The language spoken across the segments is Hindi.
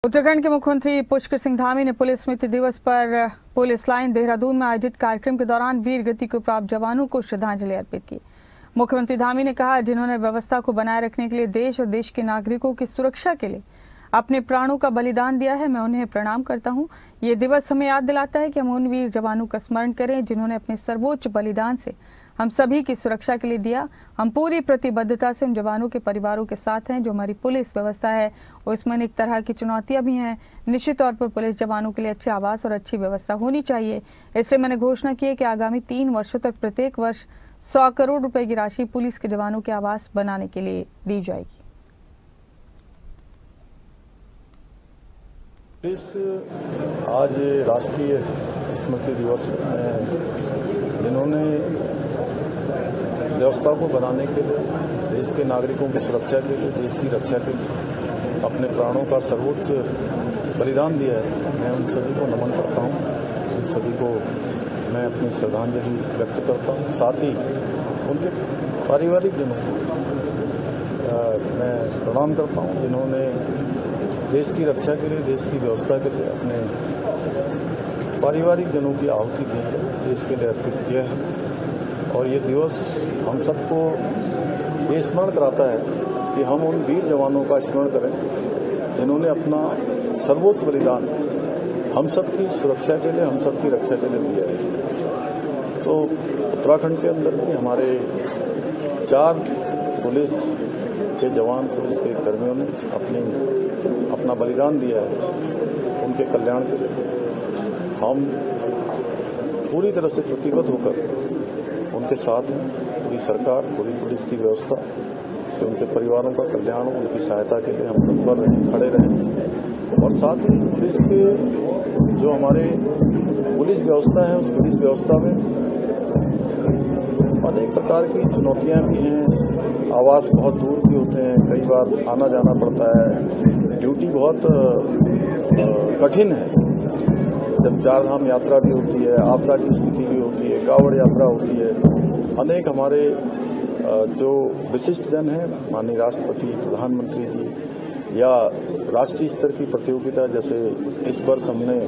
उत्तराखंड के मुख्यमंत्री पुष्कर सिंह धामी ने पुलिस स्मृति दिवस पर पुलिस लाइन देहरादून में आयोजित कार्यक्रम के दौरान वीर गति को प्राप्त जवानों को श्रद्धांजलि अर्पित की। मुख्यमंत्री धामी ने कहा, जिन्होंने व्यवस्था को बनाए रखने के लिए देश और देश के नागरिकों की सुरक्षा के लिए अपने प्राणों का बलिदान दिया है, मैं उन्हें प्रणाम करता हूं। ये दिवस हमें याद दिलाता है कि हम उन वीर जवानों का स्मरण करें जिन्होंने अपने सर्वोच्च बलिदान से हम सभी की सुरक्षा के लिए दिया। हम पूरी प्रतिबद्धता से उन जवानों के परिवारों के साथ हैं। जो हमारी पुलिस व्यवस्था है उसमें एक तरह की चुनौतियां भी हैं। निश्चित तौर पर पुलिस जवानों के लिए अच्छे आवास और अच्छी व्यवस्था होनी चाहिए। इसलिए मैंने घोषणा की है कि आगामी 3 वर्षों तक प्रत्येक वर्ष 100 करोड़ रुपए की राशि पुलिस के जवानों के आवास बनाने के लिए दी जाएगी। आज राष्ट्रीय स्मृति दिवस में जिन्होंने व्यवस्था को बनाने के लिए, देश के नागरिकों की सुरक्षा के लिए, देश की रक्षा के लिए अपने प्राणों का सर्वोच्च बलिदान दिया है, मैं उन सभी को नमन करता हूं। उन सभी को मैं अपनी श्रद्धांजलि व्यक्त करता हूं। साथ ही उनके पारिवारिक जनों को मैं प्रणाम करता हूं, जिन्होंने देश की रक्षा के लिए, देश की व्यवस्था के लिए अपने पारिवारिक जनों की आहुति दी है, देश के लिए अर्पित किया है। और ये दिवस हम सबको ये स्मरण कराता है कि हम उन वीर जवानों का स्मरण करें जिन्होंने अपना सर्वोच्च बलिदान हम सबकी सुरक्षा के लिए, हम सबकी रक्षा के लिए दिया है। तो उत्तराखंड के अंदर भी हमारे 4 पुलिस के जवान, पुलिस के कर्मियों ने अपना बलिदान दिया है उनके कल्याण के लिए। हम पूरी तरह से प्रतिबद्ध होकर उनके साथ हैं। पूरी सरकार, पूरी पुलिस की व्यवस्था कि उनके परिवारों का कल्याण हो, उनकी सहायता के लिए हम तत्पर रहें, खड़े रहें। और साथ ही पुलिस के जो हमारे पुलिस व्यवस्था है, उस पुलिस व्यवस्था में अनेक प्रकार की चुनौतियां भी हैं। आवास बहुत दूर भी होते हैं, कई बार आना जाना पड़ता है, ड्यूटी बहुत कठिन है। जब 4 धाम यात्रा भी होती है, आपदा की स्थिति भी होती है, कांवड़ यात्रा होती है। अनेक हमारे जो विशिष्ट जन हैं, माननीय राष्ट्रपति, प्रधानमंत्री जी, या राष्ट्रीय स्तर की प्रतियोगिता, जैसे इस वर्ष हमने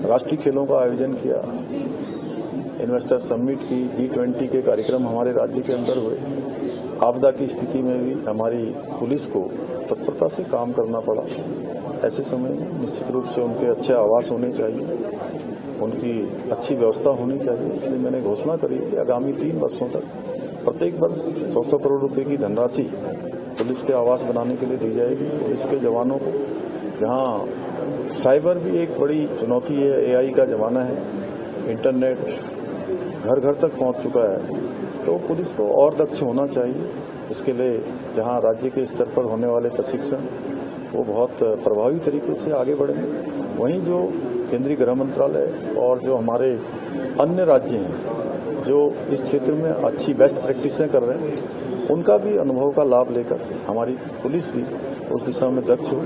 राष्ट्रीय खेलों का आयोजन किया, इन्वेस्टर समिट की, G20 के कार्यक्रम हमारे राज्य के अंदर हुए। आपदा की स्थिति में भी हमारी पुलिस को तत्परता से काम करना पड़ा। ऐसे समय में निश्चित रूप से उनके अच्छे आवास होने चाहिए, उनकी अच्छी व्यवस्था होनी चाहिए। इसलिए मैंने घोषणा करी कि आगामी 3 वर्षों तक प्रत्येक वर्ष 100 करोड़ रुपए की धनराशि पुलिस के आवास बनाने के लिए दी जाएगी। पुलिस के जवानों को, जहां साइबर भी एक बड़ी चुनौती है, AI का जमाना है, इंटरनेट घर घर तक पहुंच चुका है, तो पुलिस को और दक्ष होना चाहिए। इसके लिए जहां राज्य के स्तर पर होने वाले प्रशिक्षण वो बहुत प्रभावी तरीके से आगे बढ़ेंगे। वहीं जो केंद्रीय गृह मंत्रालय और जो हमारे अन्य राज्य हैं जो इस क्षेत्र में अच्छी बेस्ट प्रैक्टिसें कर रहे हैं, उनका भी अनुभव का लाभ लेकर हमारी पुलिस भी उस दिशा में दक्ष हो,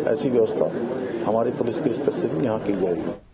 ऐसी व्यवस्था हमारी पुलिस के स्तर से भी यहाँ की जाएगी।